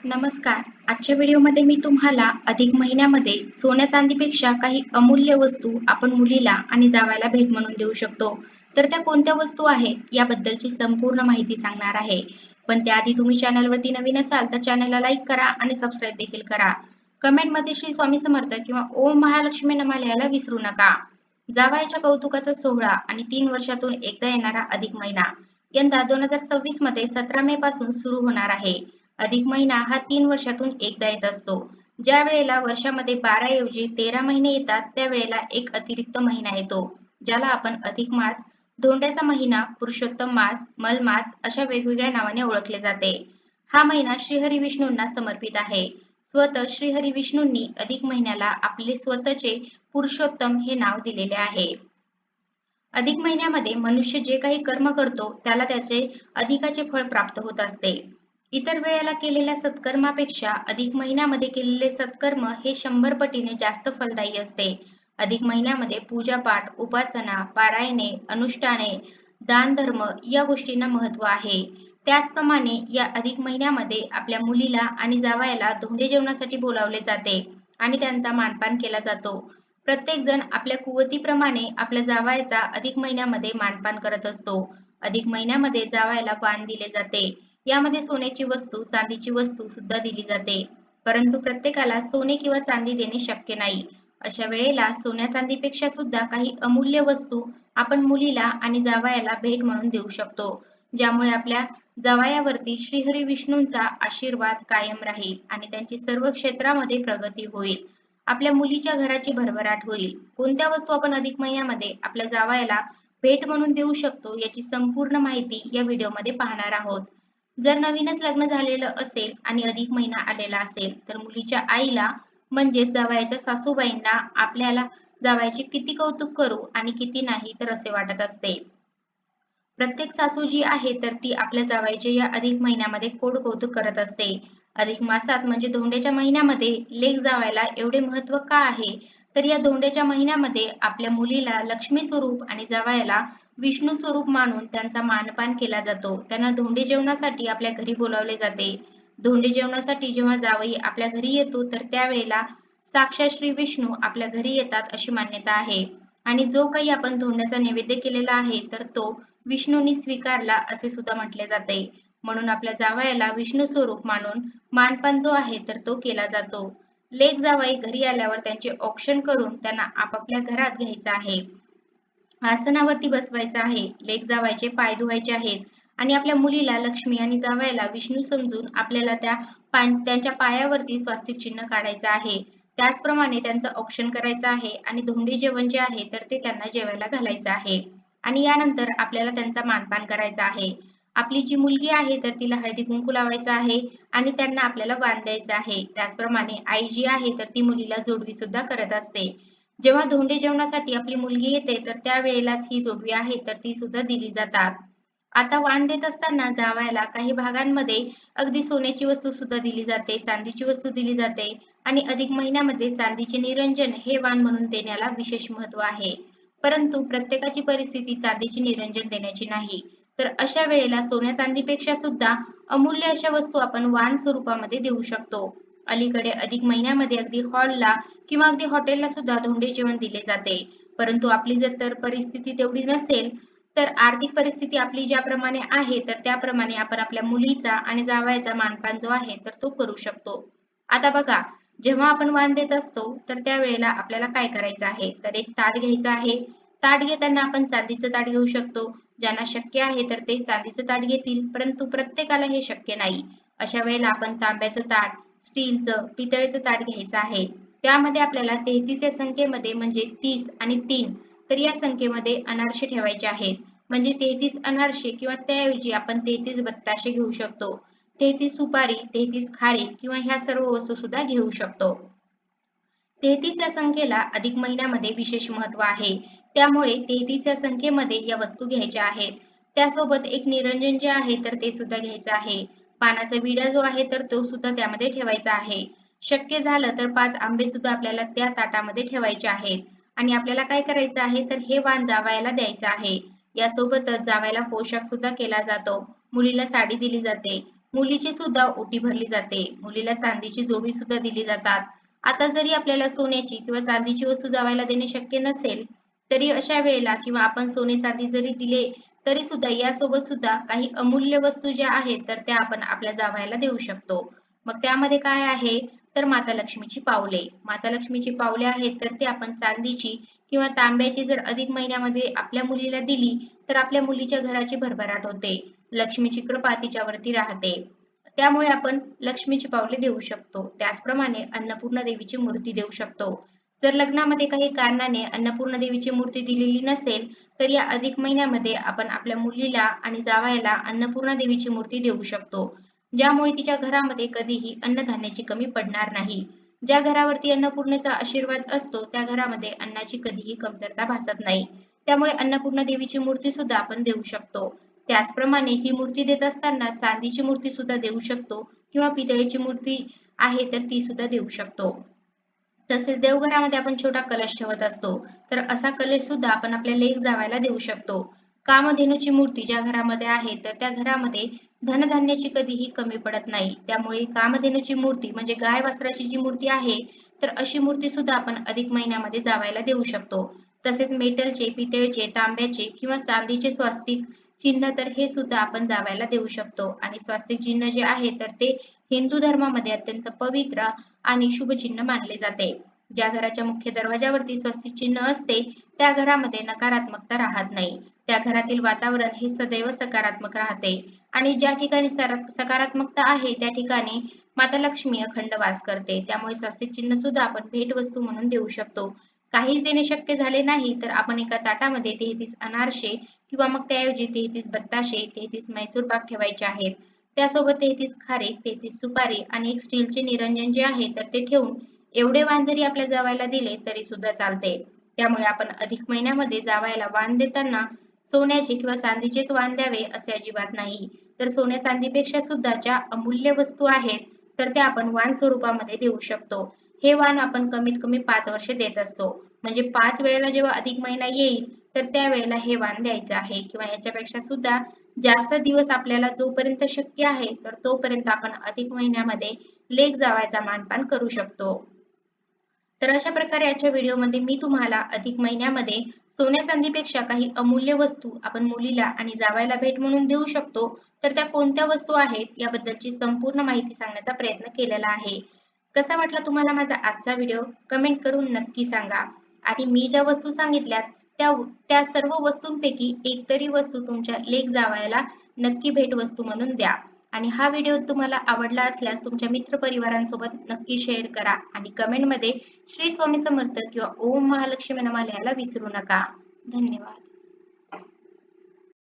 नमस्कार. आजच्या व्हिडिओमध्ये मी तुम्हाला अधिक महिन्यामध्ये सोन्या चांदीपेक्षा काही अमूल्य वस्तू आपण मुलीला आणि जावयाला भेट म्हणून देऊ शकतो. तर त्या कोणत्या वस्तू आहेत याबद्दलची संपूर्ण माहिती सांगणार आहे. पण त्याआधी तुम्ही चॅनलवरती नवीन असाल तर चॅनलला लाईक करा आणि सबस्क्राईब देखील करा. कमेंटमध्ये श्री स्वामी समर्थ किंवा ओम महालक्ष्मी नमः लिहायला विसरू नका. जावयाच्या कौतुकाचा सोहळा आणि 3 वर्षातून एकदा येणारा अधिक महिना यंदा 2026 मध्ये 17 मे पासून सुरू होणार आहे. अधिक महिना हा 3 वर्षातून एकदा येत असतो. ज्या वेळेला वर्षामध्ये 12 ऐवजी 13 महिने येतात त्यावेळेला एक अतिरिक्त महिना येतो, ज्याला आपण अधिक मास, धोंड्याचा महिना, पुरुषोत्तम मास, मलमास अशा वेगवेगळ्या नावाने ओळखले जाते. हा महिना श्रीहरी विष्णूंना समर्पित आहे. स्वतः श्रीहरी विष्णूंनी अधिक महिन्याला आपले स्वतःचे पुरुषोत्तम हे नाव दिलेले आहे. अधिक महिन्यामध्ये मनुष्य जे काही कर्म करतो त्याला त्याचे अधिकाचे फळ प्राप्त होत असते. इतर वेळेला केलेल्या सत्कर्मापेक्षा अधिक महिन्यामध्ये केलेले सत्कर्म हे 100 पटीने जास्त फलदायी असते. अधिक महिन्यामध्ये पूजापाठ, उपासना, पारायणे, अनुष्ठाने, दान धर्म या गोष्टींना महत्त्व आहे. त्याचप्रमाणे या अधिक महिन्यामध्ये आपल्या मुलीला आणि जावयाला धोंडे जेवणासाठी बोलावले जाते आणि त्यांचा मानपान केला जातो. प्रत्येक जण आपल्या कुवतीप्रमाणे आपल्या जावयाचा अधिक महिन्यामध्ये मानपान करत असतो. अधिक महिन्यामध्ये जावयाला वाण दिले जाते. यामध्ये सोन्याची वस्तू, चांदीची वस्तू सुद्धा दिली जाते. परंतु प्रत्येकाला सोने किंवा चांदी देणे शक्य नाही. अशा वेळेला सोन्या चांदीपेक्षा सुद्धा काही अमूल्य वस्तू आपण मुलीला आणि जावयाला भेट म्हणून देऊ शकतो, ज्यामुळे आपल्या जावयावरती श्रीहरी विष्णूंचा आशीर्वाद कायम राहील आणि त्यांची सर्व क्षेत्रामध्ये प्रगती होईल. आपल्या मुलीच्या घराची भरभराट होईल. कोणत्या वस्तू आपण अधिक महिन्यामध्ये आपल्या जावयाला भेट म्हणून देऊ शकतो याची संपूर्ण माहिती या व्हिडिओमध्ये पाहणार आहोत. जर नवीनच लग्न झालेलं असेल आणि अधिक महिना आलेला असेल तर मुलीच्या आईला म्हणजेच जावयाच्या सासूबाईंना आपल्याला जावयाचे किती कौतुक करू आणि किती नाही तर असे वाटत असते. प्रत्येक सासू जी आहे तर ती आपल्या जावयाचे या अधिक महिन्यामध्ये कोड कौतुक करत असते. अधिक मासात म्हणजे धोंड्याच्या महिन्यामध्ये लेक जावयाला एवढे महत्त्व का आहे? तर या धोंड्याच्या महिन्यामध्ये आपल्या मुलीला लक्ष्मी स्वरूप आणि जावयाला विष्णू स्वरूप मानून त्यांचा मानपान केला जातो. त्यांना धोंडे जेवणासाठी आपल्या घरी बोलावले जाते. धोंडे जेवणासाठी जेव्हा जावई आपल्या घरी येतो तर त्यावेळेला साक्षात श्री विष्णू आपल्या घरी येतात अशी मान्यता आहे. आणि जो काही आपण धोंड्याचा नैवेद्य केलेला आहे तर तो विष्णूंनी स्वीकारला असे सुद्धा म्हटले जाते. म्हणून आपल्या जावयाला विष्णू स्वरूप मानून मानपान जो आहे तर तो केला जातो. लेक जावई घरी आल्यावर त्यांचे औक्षण करून त्यांना आपापल्या घरात घ्यायचं आहे. आसनावरती बसवायचं आहे. लेक जावयाचे पाय धुवायचे आहेत आणि आपल्या मुलीला लक्ष्मी आणि जावयाला विष्णू समजून आपल्याला त्यांच्या पायावरती स्वास्तिक चिन्ह काढायचं आहे. त्याचप्रमाणे त्यांचं औक्षण करायचं आहे आणि धोंडे जेवण जे आहे तर ते त्यांना जेवायला घालायचं आहे. आणि यानंतर आपल्याला त्यांचा मानपान करायचा आहे. आपली जी मुलगी आहे तर तिला हळदी कुंकू लावायचं आहे आणि त्यांना आपल्याला वाण द्यायचं आहे. त्याचप्रमाणे आई जी आहे तर ती मुलीला जोडवी सुद्धा करत असते. जेव्हा धोंडे जेवणासाठी आपली मुलगी येते तर त्यावेळेलाच ही जोडवी आहे तर ती सुद्धा दिली जातात. आता वाण देत असताना जावयाला काही भागांमध्ये अगदी सोन्याची वस्तू सुद्धा दिली जाते, चांदीची वस्तू दिली जाते आणि अधिक महिन्यामध्ये चांदीचे निरंजन हे वाण म्हणून देण्याला विशेष महत्त्व आहे. परंतु प्रत्येकाची परिस्थिती चांदीचे निरंजन देण्याची नाही. तर अशा वेळेला सोन्या चांदीपेक्षा सुद्धा अमूल्य अशा वस्तू आपण वाण स्वरूपामध्ये देऊ शकतो. अलीकडे अधिक महिन्यामध्ये अगदी हॉलला किंवा अगदी हॉटेलला सुद्धा धोंडे जेवण दिले जाते. परंतु आपली जर तर परिस्थिती तेवढी नसेल तर आर्थिक परिस्थिती आपली ज्याप्रमाणे आहे तर त्याप्रमाणे आपण आपल्या मुलीचा आणि जावयाचा मानपान जो आहे तर तो करू शकतो. आता बघा, जेव्हा आपण वाण देत असतो तर त्यावेळेला आपल्याला काय करायचं आहे तर एक ताट घ्यायचं आहे. ताट घेताना आपण चांदीचं ताट घेऊ शकतो. ज्यांना शक्य आहे तर ते चांदीचं ताट घेतील, परंतु प्रत्येकाला हे शक्य नाही. अशा वेळेला आपण तांब्याचं ताट, स्टीलचं, पितळेचं ताट घ्यायचं आहे. त्यामध्ये आपल्याला 33 या संख्येमध्ये म्हणजे 30 आणि 3 तर या संख्येमध्ये अनारसे ठेवायचे आहेत. म्हणजे 33 अनारसे किंवा त्याऐवजी आपण 33 बत्ताशे घेऊ शकतो. 33 सुपारी, 33 खारी किंवा ह्या सर्व वस्तू सुद्धा घेऊ शकतो. 33 या संख्येला अधिक महिन्यामध्ये विशेष महत्त्व आहे. त्यामुळे 33 या संख्येमध्ये या वस्तू घ्यायच्या आहेत. त्यासोबत एक निरंजन जे आहे तर ते सुद्धा घ्यायचं आहे. पानाचा विडा जो आहे तर तो सुद्धा त्यामध्ये ठेवायचा आहे. शक्य झालं तर 5 आंबे सुद्धा आपल्याला त्या ताटामध्ये ठेवायचे आहेत. आणि आपल्याला काय करायचं आहे तर हे वाण जावयाला द्यायचं आहे. यासोबतच जावयाला पोशाख सुद्धा केला जातो. मुलीला साडी दिली जाते. मुलीची सुद्धा ओटी भरली जाते. मुलीला चांदीची जोडवी सुद्धा दिली जातात. आता जरी आपल्याला सोन्याची किंवा चांदीची वस्तू जावायला देणे शक्य नसेल, तरी अशा वेळेला किंवा आपण सोने चांदी जरी दिले तरी सुद्धा यासोबत सुद्धा काही अमूल्य वस्तू ज्या आहेत तर त्या आपण आपल्या जावयाला देऊ शकतो. मग त्यामध्ये काय आहे तर माता लक्ष्मीची पावले. माता लक्ष्मीची पावले आहेत तर ते आपण चांदीची किंवा तांब्याची जर अधिक महिन्यामध्ये आपल्या मुलीला दिली तर आपल्या मुलीच्या घराची भरभराट होते. लक्ष्मीची कृपा तिच्यावरती राहते. त्यामुळे आपण लक्ष्मीची पावले देऊ शकतो. त्याचप्रमाणे अन्नपूर्णा देवीची मूर्ती देऊ शकतो. जर लग्नामध्ये काही कारणाने अन्नपूर्णा देवीची मूर्ती दिलेली नसेल, तर या अधिक महिन्यामध्ये आपण आपल्या मुलीला आणि जावयाला अन्नपूर्णा देवीची मूर्ती देऊ शकतो. ज्यामुळे तिच्या घरामध्ये कधीही अन्नधान्याची कमी पडणार नाही. ज्या घरावरती अन्नपूर्णेचा आशीर्वाद असतो, त्या घरामध्ये अन्नाची कधीही कमतरता भासत नाही. त्यामुळे अन्नपूर्णा देवीची मूर्ती सुद्धा आपण देऊ शकतो. त्याचप्रमाणे ही मूर्ती देत असताना चांदीची मूर्ती सुद्धा देऊ शकतो किंवा पितळेची मूर्ती आहे तर ती सुद्धा देऊ शकतो. तसेच देवघरामध्ये आपण छोटा कलश ठेवत असतो, तर असा कलश सुद्धा आपण आपल्या लेक जावयाला देऊ शकतो. कामधेनूची मूर्ती ज्या घरामध्ये आहे, तर त्या घरामध्ये धनधान्याची कधीही कमी पडत नाही. त्यामुळे कामधेनूची मूर्ती म्हणजे गाय वासराची जी मूर्ती आहे, तर अशी मूर्ती सुद्धा आपण अधिक महिन्यामध्ये जावयाला देऊ शकतो. तसेच मेटलचे, पितळेचे, तांब्याचे किंवा चांदीचे स्वास्तिक चिन्ह तर हे सुद्धा आपण जावयाला देऊ शकतो आणि स्वास्तिक चिन्ह जे आहे तर ते हिंदू धर्मामध्ये अत्यंत पवित्र आणि शुभ चिन्ह मानले जाते. ज्या घराच्या मुख्य दरवाजावरती स्वस्तिक चिन्ह असते त्या घरामध्ये नकारात्मकता राहत नाही. त्या घरातील वातावरण हे सदैव सकारात्मक राहते आणि ज्या ठिकाणी सकारात्मकता आहे त्या ठिकाणी माता लक्ष्मी अखंड वास करते. त्यामुळे स्वस्तिक चिन्ह सुद्धा आपण भेटवस्तू म्हणून देऊ शकतो. काहीच देणे शक्य झाले नाही तर आपण एका ताटामध्ये 33 अनारसे किंवा मग त्याऐवजी 33 बत्ताशे, 33 मैसूर पाक ठेवायचे आहेत. त्यासोबत 33 खारीक, 33 सुपारी आणि एक स्टीलचे निरंजन जे आहे तर ते ठेवून एवढे वाण जरी आपल्या जावयाला दिले तरी सुद्धा चालते. त्यामुळे आपण अधिक महिन्यामध्ये जावयाला वाण देताना सोन्याचे किंवा चांदीचेच वाण द्यावे असे अजिबात नाही. तर सोन्या चांदीपेक्षा सुद्धा ज्या अमूल्य वस्तू आहेत तर त्या आपण वाण स्वरूपामध्ये देऊ शकतो. हे वाण आपण कमीत कमी 5 वर्ष देत असतो. म्हणजे 5 वेळेला जेव्हा अधिक महिना येईल तर त्यावेळेला हे वाण द्यायचं आहे किंवा याच्यापेक्षा सुद्धा जास्त दिवस आपल्याला जोपर्यंत शक्य आहे तर तोपर्यंत आपण अधिक महिन्यामध्ये लेक जावयाचा मानपान करू शकतो. तर अशा प्रकारे आजच्या व्हिडिओमध्ये मी तुम्हाला अधिक महिन्यामध्ये सोन्या चांदीपेक्षा काही अमूल्य वस्तू आपण मुलीला आणि जावयाला भेट म्हणून देऊ शकतो, तर त्या कोणत्या वस्तू आहेत याबद्दलची संपूर्ण माहिती सांगण्याचा प्रयत्न केलेला आहे. कसा वाटला तुम्हाला माझा आजचा व्हिडिओ कमेंट करून नक्की सांगा. आणि मी ज्या वस्तू सांगितल्यात त्या त्या सर्व वस्तूंपैकी एक तरी वस्तू तुमच्या लेक जावयाला नक्की भेटवस्तू म्हणून द्या. आणि हा व्हिडिओ तुम्हाला आवडला असल्यास तुमच्या मित्रपरिवारांसोबत नक्की शेअर करा आणि कमेंटमध्ये श्री स्वामी समर्थ किंवा ओम महालक्ष्मी नमः लिहायला विसरू नका. धन्यवाद.